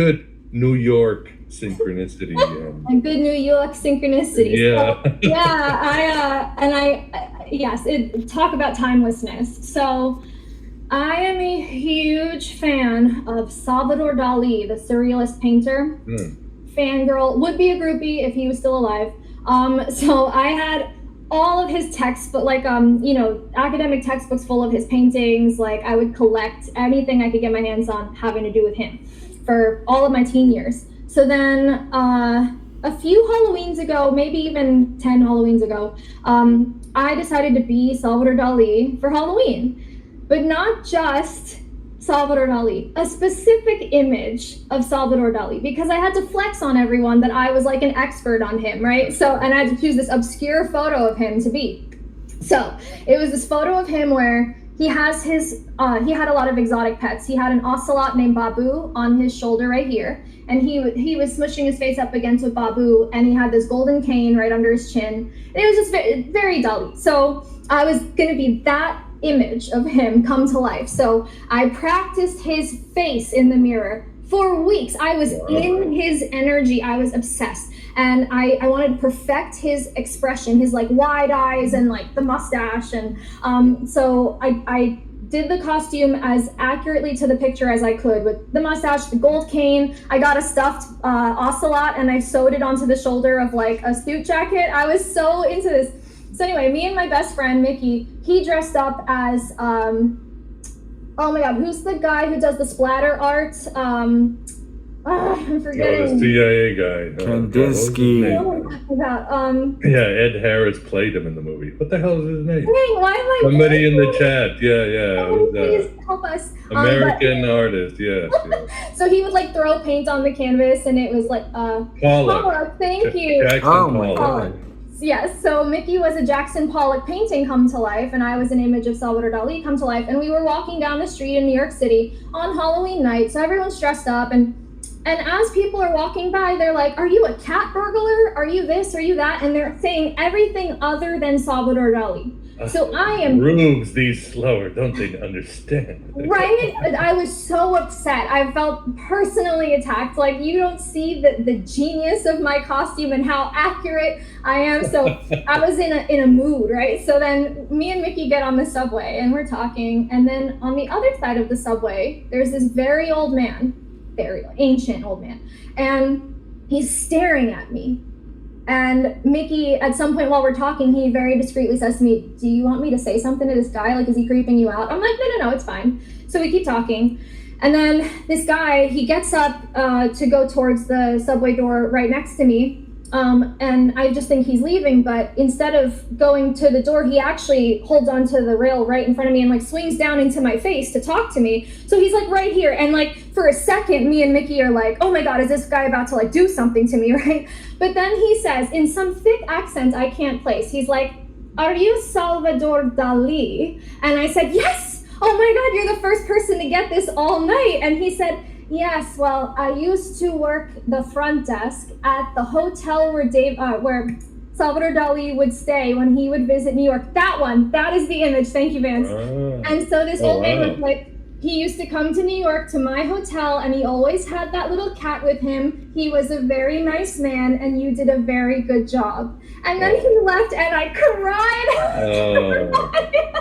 good New York synchronicity. And good New York synchronicity. Yeah. So, yeah, yes, talk about timelessness. So I am a huge fan of Salvador Dali, the surrealist painter. Fangirl, would be a groupie if he was still alive. So I had all of his texts, but like academic textbooks full of his paintings. Like I would collect anything I could get my hands on having to do with him for all of my teen years. So then a few Halloweens ago, maybe even 10 Halloweens ago, I decided to be Salvador Dali for Halloween, but not just Salvador Dali, a specific image of Salvador Dali, because I had to flex on everyone that I was like an expert on him, right? So, and I had to choose this obscure photo of him to be. So it was this photo of him where he has he had a lot of exotic pets. He had an ocelot named Babu on his shoulder right here, and he was smushing his face up against with Babu, and he had this golden cane right under his chin. And it was just very, very Dali. So I was gonna be that image of him come to life. So I practiced his face in the mirror for weeks. I was in his energy. I was obsessed. And I wanted to perfect his expression, his like wide eyes and like the mustache. And so I did the costume as accurately to the picture as I could with the mustache, the gold cane. I got a stuffed ocelot and I sewed it onto the shoulder of like a suit jacket. I was so into this. So anyway, me and my best friend, Mickey, he dressed up as, oh my God, who's the guy who does the splatter art? I'm forgetting. Oh, the CIA guy. Kandinsky. Yeah, Ed Harris played him in the movie. What the hell is his name? Dang, why am I Somebody in the chat. Yeah. Oh, please help us. American artist, yes. So he would like throw paint on the canvas and it was like, Pollock. Thank you. Jackson Oh my Pollock. God. Yes, so Mickey was a Jackson Pollock painting come to life, and I was an image of Salvador Dali come to life, and we were walking down the street in New York City on Halloween night, so everyone's dressed up, and as people are walking by, they're like, are you a cat burglar? Are you this? Are you that? And they're saying everything other than Salvador Dali. So I am... Rubes these slower, don't they understand? Right? I was so upset. I felt personally attacked. Like, you don't see the genius of my costume and how accurate I am. So I was in a mood, right? So then me and Mickey get on the subway and we're talking. And then on the other side of the subway, there's this very old man, very ancient old man. And he's staring at me. And Mickey, at some point while we're talking, he very discreetly says to me, do you want me to say something to this guy? Like, is he creeping you out? I'm like, no, it's fine. So we keep talking. And then this guy, he gets up to go towards the subway door right next to me. And I just think he's leaving, but instead of going to the door, he actually holds onto the rail right in front of me and like swings down into my face to talk to me. So he's like right here. And like for a second, me and Mickey are like, oh my God, is this guy about to like do something to me, right? But then he says in some thick accent I can't place, he's like, are you Salvador Dali? And I said, yes. Oh my God, you're the first person to get this all night. And he said, yes, well, I used to work the front desk at the hotel where Salvador Dali would stay when he would visit New York. That is the image. Thank you, Vance. And so this old man was like, he used to come to New York to my hotel and he always had that little cat with him. He was a very nice man and you did a very good job. And then he left and I cried.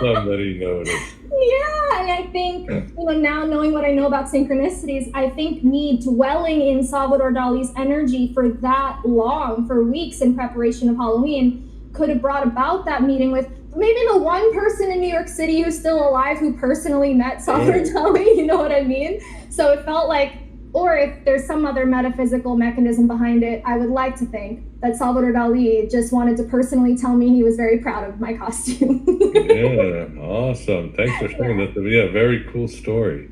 Somebody noticed. Yeah, and I think, now knowing what I know about synchronicities, I think me dwelling in Salvador Dali's energy for that long, for weeks in preparation of Halloween, could have brought about that meeting with maybe the one person in New York City who's still alive who personally met Salvador Dali, you know what I mean? So it felt like, or if there's some other metaphysical mechanism behind it, I would like to think that Salvador Dali just wanted to personally tell me he was very proud of my costume. Yeah, awesome. Thanks for sharing that. Yeah, very cool story.